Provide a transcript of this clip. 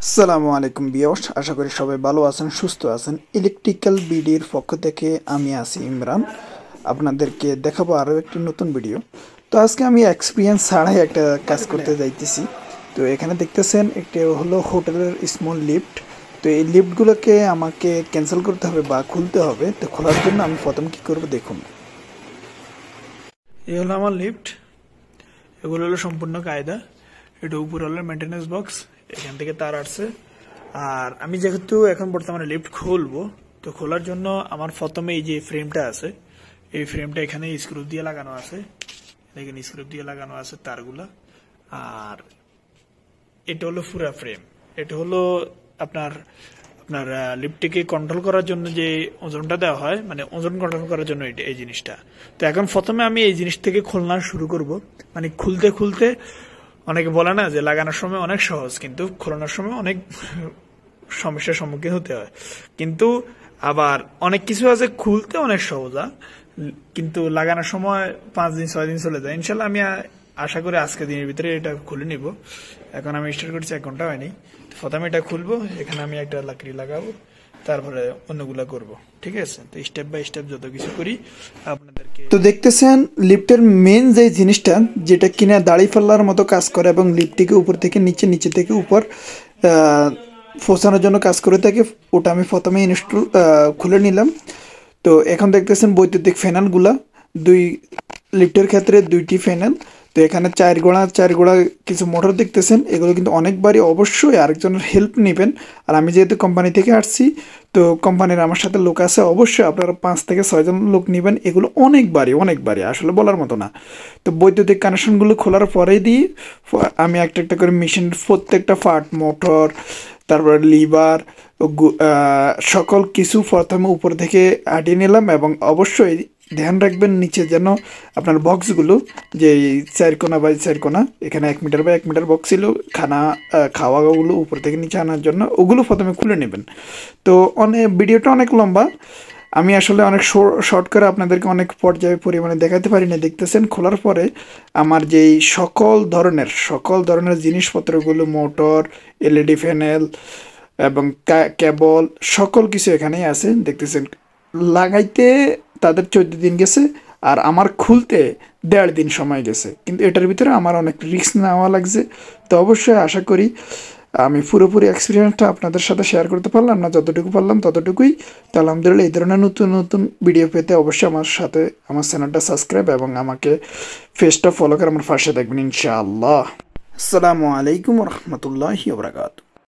আসসালামু আলাইকুম ভিউয়ার্স, আশা করি সবাই ভালো আছেন, সুস্থ আছেন। ইলেকট্রিক্যাল বিডির পক্ষ থেকে আমি আছি ইমরান, আপনাদেরকে দেখাবো আরও একটি নতুন ভিডিও। তো আজকে আমি এক্সপিরিয়েন্স ছাড়াই একটা কাজ করতে যাইতেছি। তো এখানে দেখতেছেন একটি হলো হোটেলের স্মল লিফট। তো এই লিফটগুলোকে আমাকে ক্যান্সেল করতে হবে বা খুলতে হবে। তো খোলার জন্য আমি প্রথম কী করবো দেখুন। এই হলো আমার লিফট, এগুলো হলো সম্পূর্ণ কায়দা। এটা উপরে হলো মেনটেন্যান্স বক্স, এখান থেকে তার আসছে। আর আমি যেহেতু এখন বর্তমানে লিফট খুলবো, তো খোলার জন্য আমার প্রথমে এই যে ফ্রেমটা আছে, এই ফ্রেমটা এখানে স্ক্রু দিয়ে লাগানো আছে, এখানে স্ক্রু দিয়ে লাগানো আছে তারগুলা। আর এটা হলো পুরা ফ্রেম। এটা হলো আপনার আপনার লিফটটিকে কন্ট্রোল করার জন্য যে ওজনটা দেওয়া হয়, মানে ওজন কন্ট্রোল করার জন্য এই জিনিসটা। তো এখন প্রথমে আমি এই জিনিস থেকে খোলনা শুরু করব। মানে খুলতে খুলতে অনেকে বলে না যে লাগানোর সময় অনেক সহজ, কিন্তু খোলানোর সময় অনেক সমস্যার সম্মুখীন হতে হয়। কিন্তু আবার অনেক কিছু আছে খুলতে অনেক সহজ, কিন্তু লাগানোর সময় 5 দিন 6 দিন চলে যায়। ইনশাল্লাহ আমি আশা করি আজকে দিনের ভিতরে এটা খুলে নিব। এখন আমি স্টার্ট করছি, 1 ঘন্টা হয়নি। প্রথমে এটা খুলবো, এখানে আমি একটা লাকড়ি লাগাবো, তারপরে অন্যগুলা করব। ঠিক আছে, তো স্টেপ বাই স্টেপ যত কিছু করি আপনাদেরকে। তো দেখতেছেন লিফটের মেন যে জিনিসটা, যেটা কিনা দাড়ি ফাল্লার মতো কাজ করে এবং লিফটটিকে উপর থেকে নিচে, নিচে থেকে উপর পৌঁছানোর জন্য কাজ করে থাকে, ওটা আমি প্রথমে ইনস্টল খুলে নিলাম। তো এখন দেখতেছেন বৈদ্যুতিক ফ্যানেলগুলা, লিফটের ক্ষেত্রে 2টি ফ্যানেল। তো এখানে 4 গোড়া কিছু মোটর দেখতেছেন, এগুলো কিন্তু অনেকবারই অবশ্যই আরেকজনের হেল্প নেবেন। আর আমি যেহেতু কোম্পানি থেকে আসছি, তো কোম্পানির আমার সাথে লোক আছে, অবশ্যই আপনারা 5 থেকে 6 জন লোক নেবেন। এগুলো অনেকবারই আসলে বলার মতো না। তো বৈদ্যুতিক কানেকশনগুলো খোলার পরেই দিয়ে আমি একটা একটা করে মেশিনের প্রত্যেকটা পার্ট, মোটর, তারপরে লিভার, সকল কিছু প্রথমে উপর থেকে আটিয়ে নিলাম। এবং অবশ্যই ধ্যান রাখবেন নিচে যেন আপনার বক্সগুলো, যে 4 কোণা বাই 4 কোণা, এখানে 1 মিটার বাই 1 মিটার বক্স ছিল খাওয়াগুলো উপর থেকে নিচে আনার জন্য, ওগুলো প্রথমে খুলে নেবেন। তো ভিডিওটা অনেক লম্বা, আমি আসলে অনেক শর্ট করে আপনাদেরকে অনেক পর্যায়ে পরিমাণে দেখাতে পারি না। দেখতেছেন খোলার পরে আমার যেই সকল ধরনের জিনিসপত্রগুলো, মোটর, এলইডি প্যানেল এবং কেবল, সকল কিছু এখানেই আছে। দেখতেছেন লাগাইতে তাদের 14 দিন গেছে, আর আমার খুলতে 1.5 দিন সময় গেছে। কিন্তু এটার ভিতরে আমার অনেক রিস্ক নেওয়া লাগছে। তো অবশ্যই আশা করি আমি পুরোপুরি এক্সপিরিয়েন্সটা আপনাদের সাথে শেয়ার করতে পারলাম না, যতটুকু পারলাম ততটুকুই। তো আলহামদুলিল্লাহ, এই ধরনের নতুন নতুন ভিডিও পেতে অবশ্যই আমার সাথে আমার চ্যানেলটা সাবস্ক্রাইব এবং আমাকে পেজটা ফলো করে আমার পাশে থাকবেন ইনশাআল্লাহ। আসসালামু আলাইকুম রহমতুল্লাহি ওয়া বারাকাতুহু।